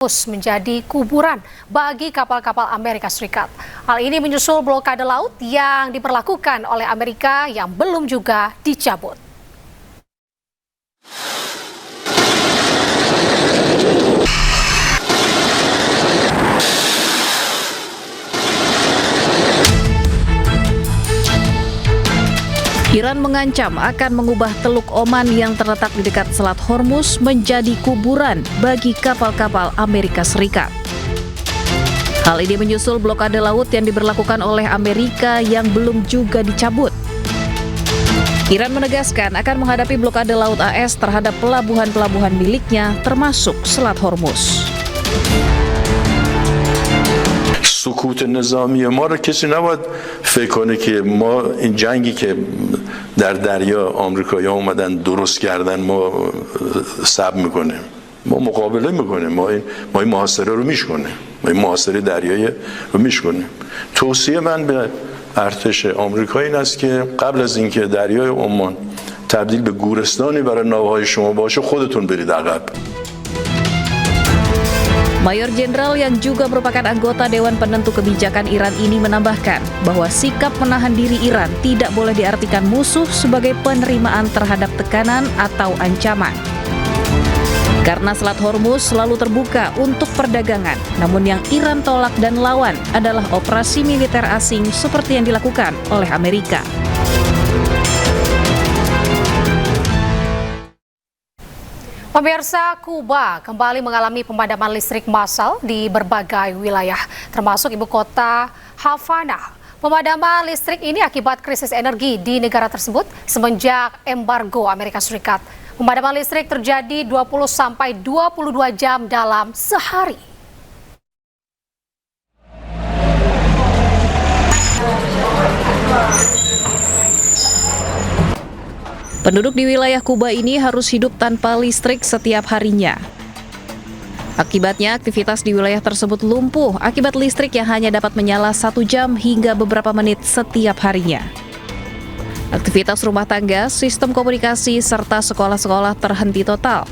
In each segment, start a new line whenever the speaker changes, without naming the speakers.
menjadi kuburan bagi kapal-kapal Amerika Serikat. Hal ini menyusul blokade laut yang diberlakukan oleh Amerika yang belum juga dicabut.
Iran mengancam akan mengubah Teluk Oman yang terletak di dekat Selat Hormuz menjadi kuburan bagi kapal-kapal Amerika Serikat. Hal ini menyusul blokade laut yang diberlakukan oleh Amerika yang belum juga dicabut. Iran menegaskan akan menghadapi blokade laut AS terhadap pelabuhan-pelabuhan miliknya termasuk Selat Hormuz.
سکوت نظامی ما رو کسی نباید فکر کنه که ما این جنگی که در دریا آمریکایی‌ها اومدن درست کردن ما صبر میکنیم. ما مقابله میکنیم. ما این محاصره رو میشکنیم. ما این محاصره دریایی رو میشکنیم. توصیه من به ارتش آمریکا این است که قبل از اینکه دریای عمان تبدیل به گورستانی برای ناوهای شما باشه خودتون برید عقب.
Mayor Jenderal yang juga merupakan anggota Dewan Penentu Kebijakan Iran ini menambahkan bahwa sikap menahan diri Iran tidak boleh diartikan musuh sebagai penerimaan terhadap tekanan atau ancaman. Karena Selat Hormuz selalu terbuka untuk perdagangan, namun yang Iran tolak dan lawan adalah operasi militer asing seperti yang dilakukan oleh Amerika.
Pemirsa, Kuba kembali mengalami pemadaman listrik massal di berbagai wilayah, termasuk ibu kota Havana. Pemadaman listrik ini akibat krisis energi di negara tersebut semenjak embargo Amerika Serikat. Pemadaman listrik terjadi 20-22 jam dalam sehari.
Penduduk di wilayah Kuba ini harus hidup tanpa listrik setiap harinya. Akibatnya, aktivitas di wilayah tersebut lumpuh akibat listrik yang hanya dapat menyala 1 jam hingga beberapa menit setiap harinya. Aktivitas rumah tangga, sistem komunikasi, serta sekolah-sekolah terhenti total.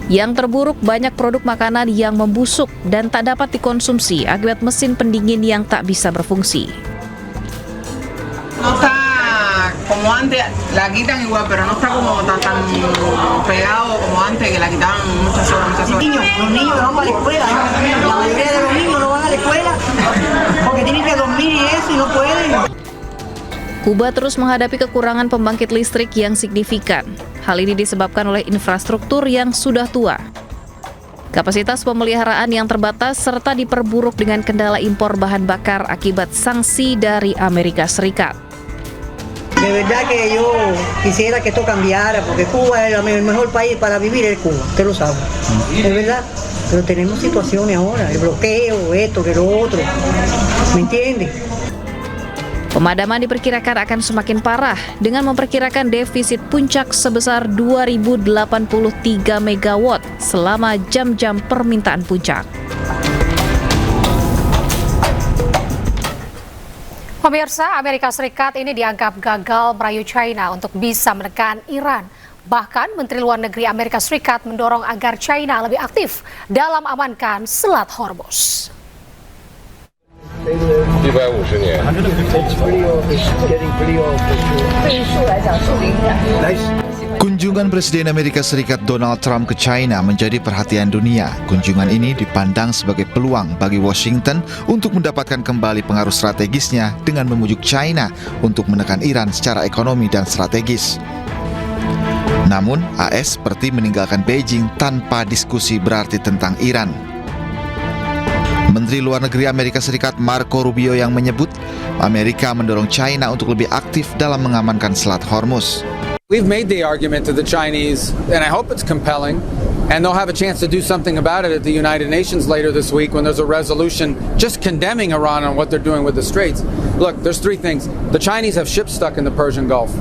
Yang terburuk, banyak produk makanan yang membusuk dan tak dapat dikonsumsi akibat mesin pendingin yang tak bisa berfungsi.
Como antes la quitan igual, pero no está como tan pegado como antes que la quitaban muchas horas.
Los niños no van a la escuela, la mayoría de los niños no van a la escuela porque tienen que dormir y eso y no pueden.
Kuba terus menghadapi kekurangan pembangkit listrik yang signifikan. Hal ini disebabkan oleh infrastruktur yang sudah tua, kapasitas pemeliharaan yang terbatas, serta diperburuk dengan kendala impor bahan bakar akibat sanksi dari Amerika Serikat.
De verdad que yo quisiera que esto cambiara, porque Cuba es el mejor país para vivir, es Cuba, usted lo sabe, es verdad, pero tenemos situaciones ahora, el bloqueo, esto, que lo otro, ¿me entiende?
Pemadaman diperkirakan akan semakin parah dengan memperkirakan defisit puncak sebesar 2083 megawatt selama jam-jam permintaan puncak.
Pemirsa, Amerika Serikat ini dianggap gagal merayu China untuk bisa menekan Iran. Bahkan Menteri Luar Negeri Amerika Serikat mendorong agar China lebih aktif dalam amankan Selat Hormuz.
Kunjungan Presiden Amerika Serikat Donald Trump ke China menjadi perhatian dunia. Kunjungan ini dipandang sebagai peluang bagi Washington untuk mendapatkan kembali pengaruh strategisnya dengan memujuk China untuk menekan Iran secara ekonomi dan strategis. Namun, AS seperti meninggalkan Beijing tanpa diskusi berarti tentang Iran. Menteri Luar Negeri Amerika Serikat Marco Rubio yang menyebut Amerika mendorong China untuk lebih aktif dalam mengamankan Selat Hormuz.
We've made the argument to the Chinese, and I hope it's compelling, and they'll have a chance to do something about it at the United Nations later this week when there's a resolution just condemning Iran on what they're doing with the Straits. Look, there's 3 things. The Chinese have ships stuck in the Persian Gulf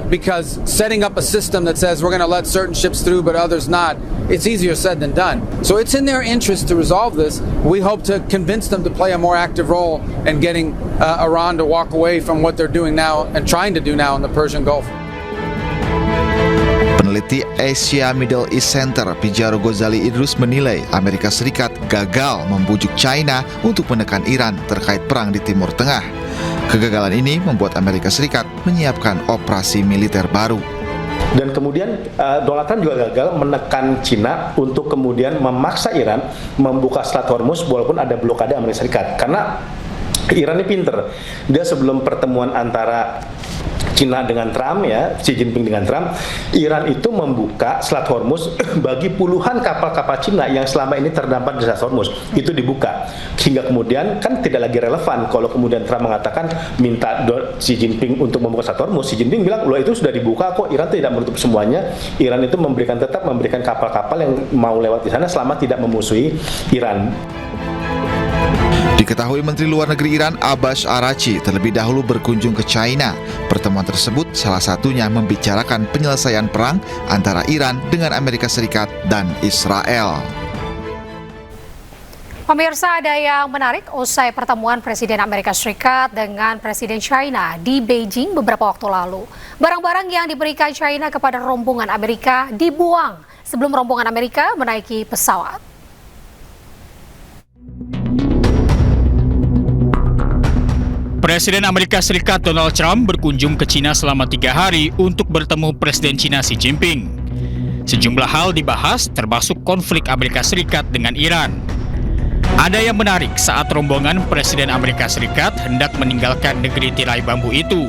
because setting up a system that says we're going to let certain ships through but others not, it's easier said than done. So it's in their interest to resolve this. We hope to convince them to play a more active role in getting Iran to walk away from what they're doing now and trying to do now in the Persian Gulf.
Peneliti Asia Middle East Center Pijaro Ghazali Idrus menilai Amerika Serikat gagal membujuk China untuk menekan Iran terkait perang di Timur Tengah. Kegagalan ini membuat Amerika Serikat menyiapkan operasi militer baru.
Dan kemudian Donald Trump juga gagal menekan Cina untuk kemudian memaksa Iran membuka Selat Hormuz walaupun ada blokade Amerika Serikat. Karena Iran ini pinter, dia sebelum pertemuan antara Cina dengan Trump, ya, Xi Jinping dengan Trump, Iran itu membuka Selat Hormuz bagi puluhan kapal-kapal Cina yang selama ini terdampar di Selat Hormuz. Itu dibuka. Hingga kemudian kan tidak lagi relevan kalau kemudian Trump mengatakan minta Xi Jinping untuk membuka Selat Hormuz. Xi Jinping bilang, loh itu sudah dibuka kok, Iran tidak menutup semuanya. Iran itu tetap memberikan kapal-kapal yang mau lewat di sana selama tidak memusuhi Iran.
Diketahui Menteri Luar Negeri Iran Abbas Araghchi terlebih dahulu berkunjung ke China. Pertemuan tersebut salah satunya membicarakan penyelesaian perang antara Iran dengan Amerika Serikat dan Israel.
Pemirsa, ada yang menarik usai pertemuan Presiden Amerika Serikat dengan Presiden China di Beijing beberapa waktu lalu. Barang-barang yang diberikan China kepada rombongan Amerika dibuang sebelum rombongan Amerika menaiki pesawat.
Presiden Amerika Serikat Donald Trump berkunjung ke China selama 3 hari untuk bertemu Presiden China Xi Jinping. Sejumlah hal dibahas termasuk konflik Amerika Serikat dengan Iran. Ada yang menarik saat rombongan Presiden Amerika Serikat hendak meninggalkan negeri tirai bambu itu.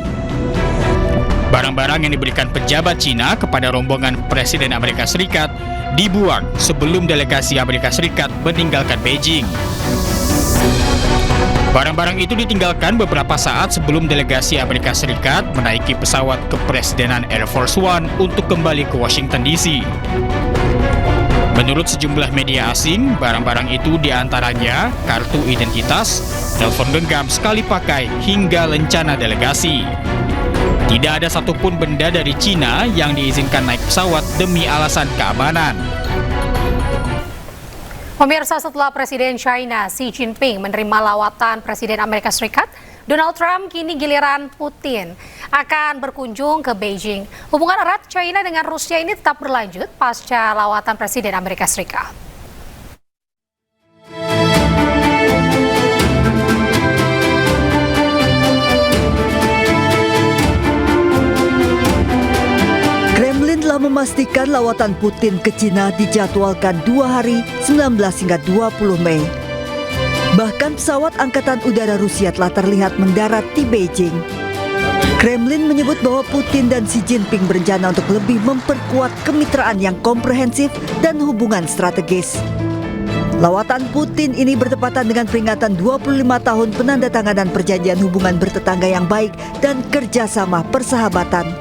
Barang-barang yang diberikan pejabat Cina kepada rombongan Presiden Amerika Serikat dibuang sebelum delegasi Amerika Serikat meninggalkan Beijing. Barang-barang itu ditinggalkan beberapa saat sebelum delegasi Amerika Serikat menaiki pesawat kepresidenan Air Force One untuk kembali ke Washington DC. Menurut sejumlah media asing, barang-barang itu diantaranya kartu identitas, telepon genggam sekali pakai, hingga lencana delegasi. Tidak ada satupun benda dari Cina yang diizinkan naik pesawat demi alasan keamanan.
Pemirsa, setelah Presiden China Xi Jinping menerima lawatan Presiden Amerika Serikat, Donald Trump kini giliran Putin akan berkunjung ke Beijing. Hubungan erat China dengan Rusia ini tetap berlanjut pasca lawatan Presiden Amerika Serikat.
Memastikan lawatan Putin ke Cina dijadwalkan 2 hari 19 hingga 20 Mei. Bahkan pesawat Angkatan Udara Rusia telah terlihat mendarat di Beijing. Kremlin menyebut bahwa Putin dan Xi Jinping berencana untuk lebih memperkuat kemitraan yang komprehensif dan hubungan strategis. Lawatan Putin ini bertepatan dengan peringatan 25 tahun penandatanganan perjanjian hubungan bertetangga yang baik dan kerjasama persahabatan.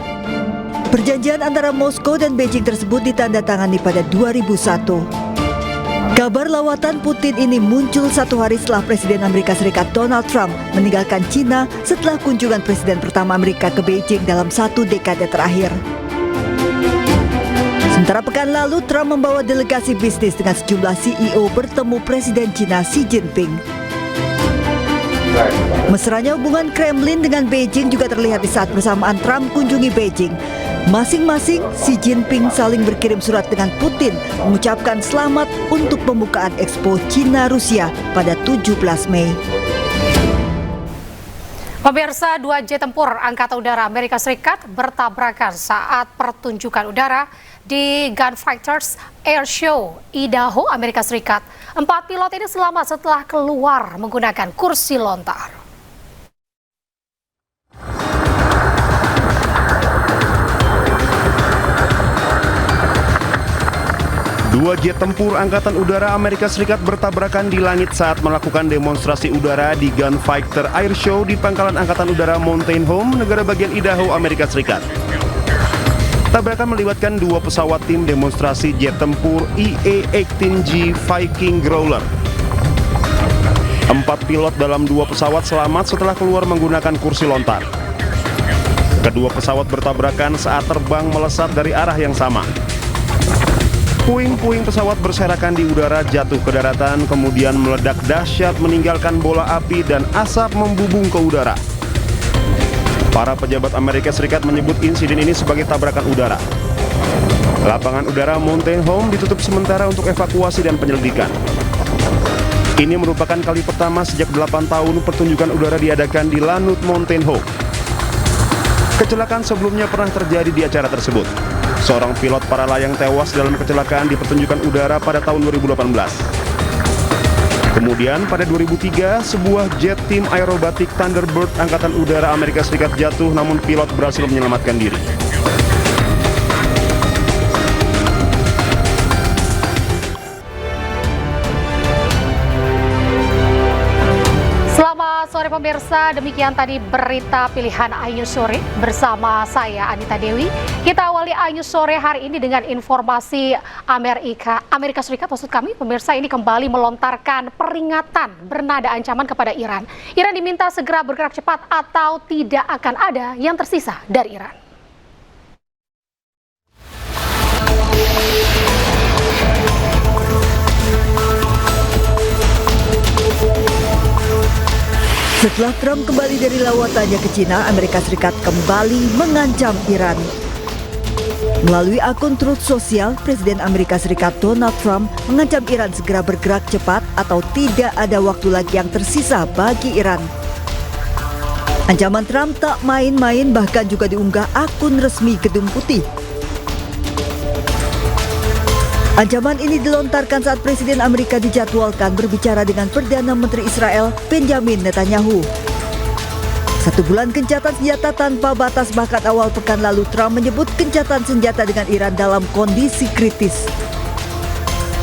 Perjanjian antara Moskow dan Beijing tersebut ditandatangani pada 2001. Kabar lawatan Putin ini muncul 1 hari setelah Presiden Amerika Serikat Donald Trump meninggalkan Cina setelah kunjungan Presiden pertama Amerika ke Beijing dalam 1 dekade terakhir. Sementara pekan lalu, Trump membawa delegasi bisnis dengan sejumlah CEO bertemu Presiden Cina Xi Jinping. Mesranya hubungan Kremlin dengan Beijing juga terlihat di saat bersamaan Trump kunjungi Beijing. Masing-masing Xi Jinping saling berkirim surat dengan Putin mengucapkan selamat untuk pembukaan Expo Cina-Rusia pada 17 Mei.
Pemirsa, 2 jet tempur Angkatan Udara Amerika Serikat bertabrakan saat pertunjukan udara di Gunfighters Air Show, Idaho, Amerika Serikat. 4 pilot ini selamat setelah keluar menggunakan kursi lontar.
Dua jet tempur Angkatan Udara Amerika Serikat bertabrakan di langit saat melakukan demonstrasi udara di Gunfighter Air Show di Pangkalan Angkatan Udara Mountain Home, negara bagian Idaho, Amerika Serikat. Tabrakan melibatkan 2 pesawat tim demonstrasi jet tempur EA-18G Viking Growler. 4 pilot dalam 2 pesawat selamat setelah keluar menggunakan kursi lontar. Kedua pesawat bertabrakan saat terbang melesat dari arah yang sama. Puing-puing pesawat berserakan di udara jatuh ke daratan, kemudian meledak dahsyat meninggalkan bola api dan asap membubung ke udara. Para pejabat Amerika Serikat menyebut insiden ini sebagai tabrakan udara. Lapangan udara Mountain Home ditutup sementara untuk evakuasi dan penyelidikan. Ini merupakan kali pertama sejak 8 tahun pertunjukan udara diadakan di Lanut Mountain Home. Kecelakaan sebelumnya pernah terjadi di acara tersebut. Seorang pilot para layang tewas dalam kecelakaan di pertunjukan udara pada tahun 2018. Kemudian pada 2003, sebuah jet tim aerobatik Thunderbird Angkatan Udara Amerika Serikat jatuh namun pilot berhasil menyelamatkan diri.
Selamat sore pemirsa, demikian tadi berita pilihan Ayu Sore bersama saya Anita Dewi. Kita awali Ayu Sore hari ini dengan informasi Amerika Serikat, maksud kami pemirsa, ini kembali melontarkan peringatan bernada ancaman kepada Iran. Iran diminta segera bergerak cepat atau tidak akan ada yang tersisa dari Iran.
Setelah Trump kembali dari lawatannya ke Cina, Amerika Serikat kembali mengancam Iran. Melalui akun Truth Social, Presiden Amerika Serikat Donald Trump mengancam Iran segera bergerak cepat atau tidak ada waktu lagi yang tersisa bagi Iran. Ancaman Trump tak main-main, bahkan juga diunggah akun resmi Gedung Putih. Ancaman ini dilontarkan saat Presiden Amerika dijadwalkan berbicara dengan Perdana Menteri Israel Benjamin Netanyahu. 1 bulan gencatan senjata tanpa batas, bahkan awal pekan lalu Trump menyebut gencatan senjata dengan Iran dalam kondisi kritis.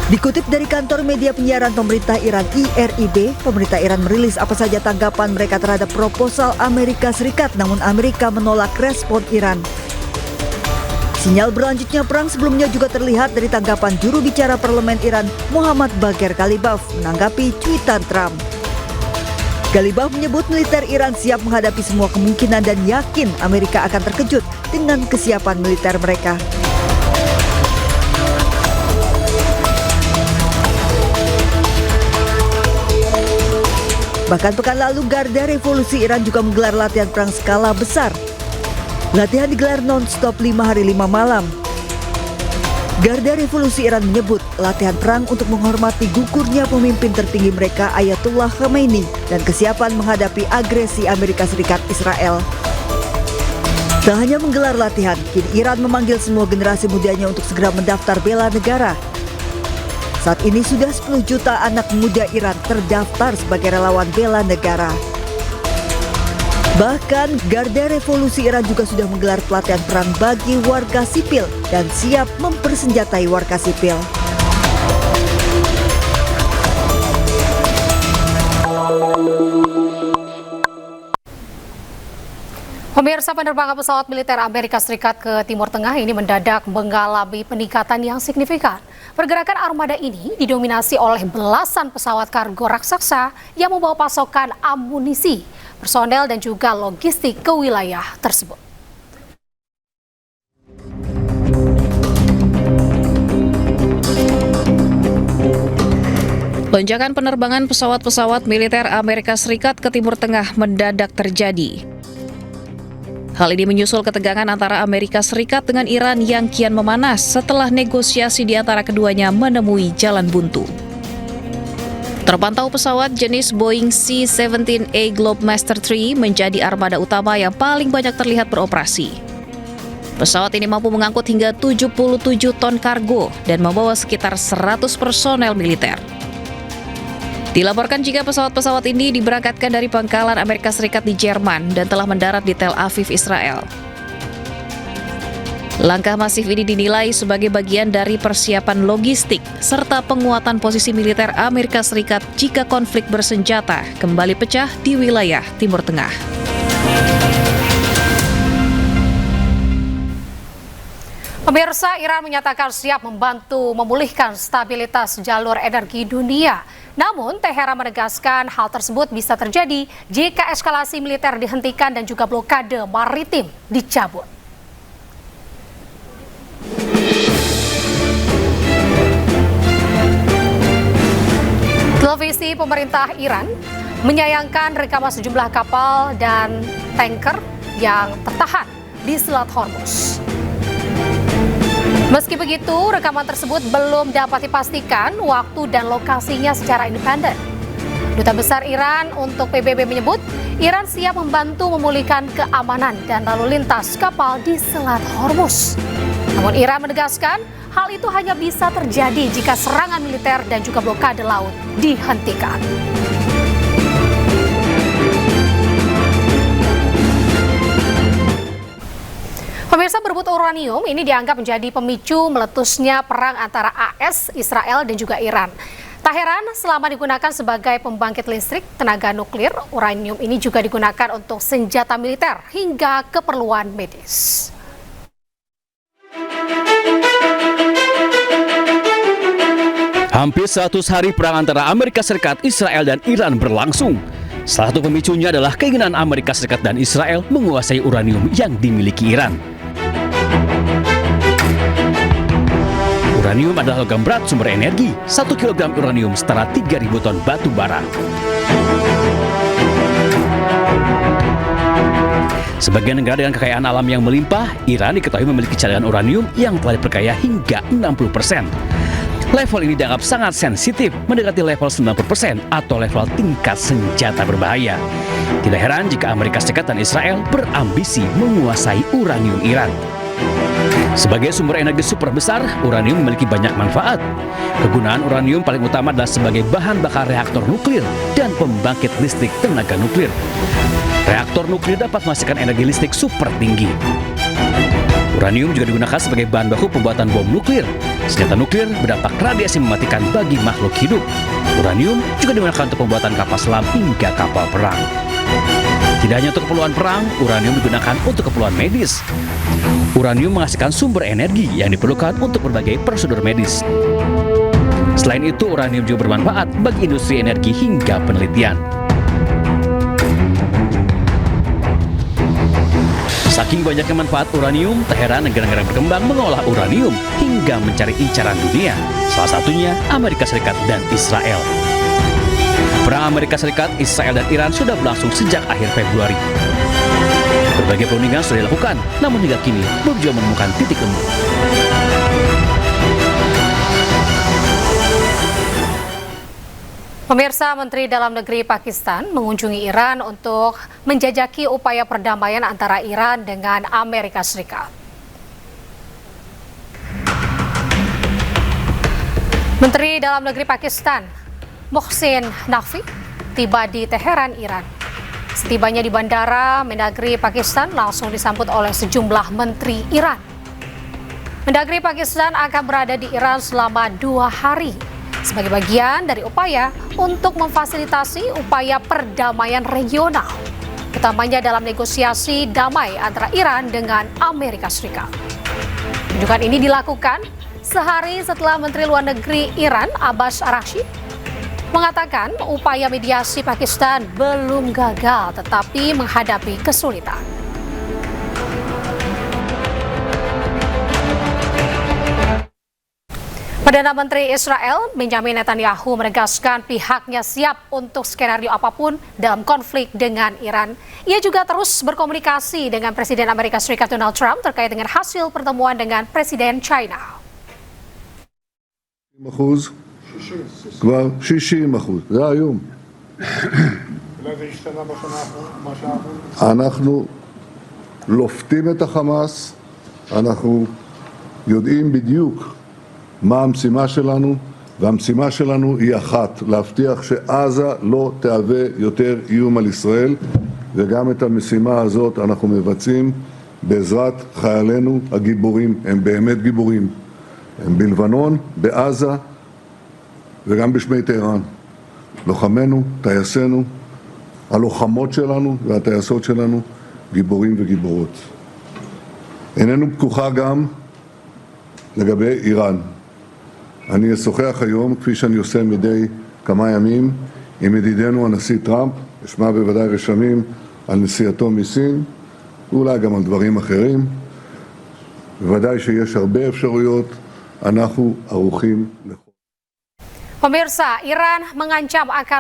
Dikutip dari kantor media penyiaran pemerintah Iran IRIB, pemerintah Iran merilis apa saja tanggapan mereka terhadap proposal Amerika Serikat, namun Amerika menolak respon Iran. Sinyal berlanjutnya perang sebelumnya juga terlihat dari tanggapan juru bicara parlemen Iran Muhammad Bagher Ghalibaf menanggapi cuitan Trump. Ghalibaf menyebut militer Iran siap menghadapi semua kemungkinan dan yakin Amerika akan terkejut dengan kesiapan militer mereka. Bahkan pekan lalu Garda Revolusi Iran juga menggelar latihan perang skala besar. Latihan digelar non-stop 5 hari 5 malam. Garda Revolusi Iran menyebut latihan perang untuk menghormati gugurnya pemimpin tertinggi mereka Ayatollah Khamenei dan kesiapan menghadapi agresi Amerika Serikat Israel. Tak hanya menggelar latihan, kini Iran memanggil semua generasi mudanya untuk segera mendaftar bela negara. Saat ini sudah 10 juta anak muda Iran terdaftar sebagai relawan bela negara. Bahkan Garda Revolusi Iran juga sudah menggelar pelatihan perang bagi warga sipil dan siap mempersenjatai warga sipil.
Pemirsa, penerbangan pesawat militer Amerika Serikat ke Timur Tengah ini mendadak mengalami peningkatan yang signifikan. Pergerakan armada ini didominasi oleh belasan pesawat kargo raksasa yang membawa pasokan amunisi, personel dan juga logistik ke wilayah tersebut.
Lonjakan penerbangan pesawat-pesawat militer Amerika Serikat ke Timur Tengah mendadak terjadi. Hal ini menyusul ketegangan antara Amerika Serikat dengan Iran yang kian memanas setelah negosiasi di antara keduanya menemui jalan buntu. Terpantau pesawat jenis Boeing C-17A Globemaster III menjadi armada utama yang paling banyak terlihat beroperasi. Pesawat ini mampu mengangkut hingga 77 ton kargo dan membawa sekitar 100 personel militer. Dilaporkan jika pesawat-pesawat ini diberangkatkan dari pangkalan Amerika Serikat di Jerman dan telah mendarat di Tel Aviv, Israel. Langkah masif ini dinilai sebagai bagian dari persiapan logistik serta penguatan posisi militer Amerika Serikat jika konflik bersenjata kembali pecah di wilayah Timur Tengah.
Pemirsa, Iran menyatakan siap membantu memulihkan stabilitas jalur energi dunia. Namun, Teheran menegaskan hal tersebut bisa terjadi jika eskalasi militer dihentikan dan juga blokade maritim dicabut. Televisi pemerintah Iran menyayangkan rekaman sejumlah kapal dan tanker yang tertahan di Selat Hormuz. Meski begitu, rekaman tersebut belum dapat dipastikan waktu dan lokasinya secara independen. Duta Besar Iran untuk PBB menyebut, Iran siap membantu memulihkan keamanan dan lalu lintas kapal di Selat Hormuz. Namun Iran menegaskan, hal itu hanya bisa terjadi jika serangan militer dan juga blokade laut dihentikan. Pemirsa, berebut uranium ini dianggap menjadi pemicu meletusnya perang antara AS, Israel, dan juga Iran. Tak heran, selama digunakan sebagai pembangkit listrik tenaga nuklir, uranium ini juga digunakan untuk senjata militer hingga keperluan medis.
Hampir 100 hari perang antara Amerika Serikat, Israel, dan Iran berlangsung. Salah satu pemicunya adalah keinginan Amerika Serikat dan Israel menguasai uranium yang dimiliki Iran. Uranium adalah logam berat sumber energi. 1 kg uranium setara 3.000 ton batu bara. Sebagai negara dengan kekayaan alam yang melimpah, Iran diketahui memiliki cadangan uranium yang telah diperkaya hingga 60%. Level ini dianggap sangat sensitif, mendekati level 90% atau level tingkat senjata berbahaya. Tidak heran jika Amerika Serikat dan Israel berambisi menguasai uranium Iran. Sebagai sumber energi super besar, uranium memiliki banyak manfaat. Kegunaan uranium paling utama adalah sebagai bahan bakar reaktor nuklir dan pembangkit listrik tenaga nuklir. Reaktor nuklir dapat menghasilkan energi listrik super tinggi. Uranium juga digunakan sebagai bahan baku pembuatan bom nuklir. Senjata nuklir berdampak radiasi mematikan bagi makhluk hidup. Uranium juga digunakan untuk pembuatan kapal selam hingga kapal perang. Tidak hanya untuk keperluan perang, uranium digunakan untuk keperluan medis. Uranium menghasilkan sumber energi yang diperlukan untuk berbagai prosedur medis. Selain itu, uranium juga bermanfaat bagi industri energi hingga penelitian. Saking banyaknya manfaat uranium, tak heran negara-negara berkembang mengolah uranium hingga mencari incaran dunia. Salah satunya Amerika Serikat dan Israel. Perang Amerika Serikat, Israel, dan Iran sudah berlangsung sejak akhir Februari. Berbagai perundingan sudah dilakukan, namun hingga kini belum juga menemukan titik temu.
Pemirsa, Menteri Dalam Negeri Pakistan mengunjungi Iran untuk menjajaki upaya perdamaian antara Iran dengan Amerika Serikat. Menteri Dalam Negeri Pakistan, Mohsin Naqvi, tiba di Teheran, Iran. Setibanya di bandara, Mendagri Pakistan langsung disambut oleh sejumlah menteri Iran. Mendagri Pakistan akan berada di Iran selama 2 hari. Sebagai bagian dari upaya untuk memfasilitasi upaya perdamaian regional, utamanya dalam negosiasi damai antara Iran dengan Amerika Serikat. Kunjungan ini dilakukan sehari setelah Menteri Luar Negeri Iran, Abbas Araghchi, mengatakan upaya mediasi Pakistan belum gagal tetapi menghadapi kesulitan. Perdana Menteri Israel, Benjamin Netanyahu, menegaskan pihaknya siap untuk skenario apapun dalam konflik dengan Iran. Ia juga terus berkomunikasi dengan Presiden Amerika Serikat Donald Trump terkait dengan hasil pertemuan dengan Presiden China.
כבר 60%, זה היום. אנחנו לופתים את החמאס, אנחנו יודעים בדיוק מה המשימה שלנו, והמשימה שלנו היא אחת, להבטיח שעזה לא תהווה יותר איום על ישראל, וגם את המשימה הזאת אנחנו מבצעים בעזרת חיילינו הגיבורים, הם באמת גיבורים. הם בלבנון, בעזה וגם בשמי טהרן. לוחמינו, טייסינו, הלוחמות שלנו והטייסות שלנו, גיבורים וגיבורות. איננו פקוחה גם לגבי איראן. אני אשוחח היום, כפי שאני עושה מדי כמה ימים, עם ידידנו הנשיא טראמפ, אשמע בוודאי רשמים על נסיעתו מסין, ואולי גם על דברים אחרים. בוודאי שיש הרבה אפשרויות, אנחנו ערוכים לכל.
Pemirsa, Iran mengancam akan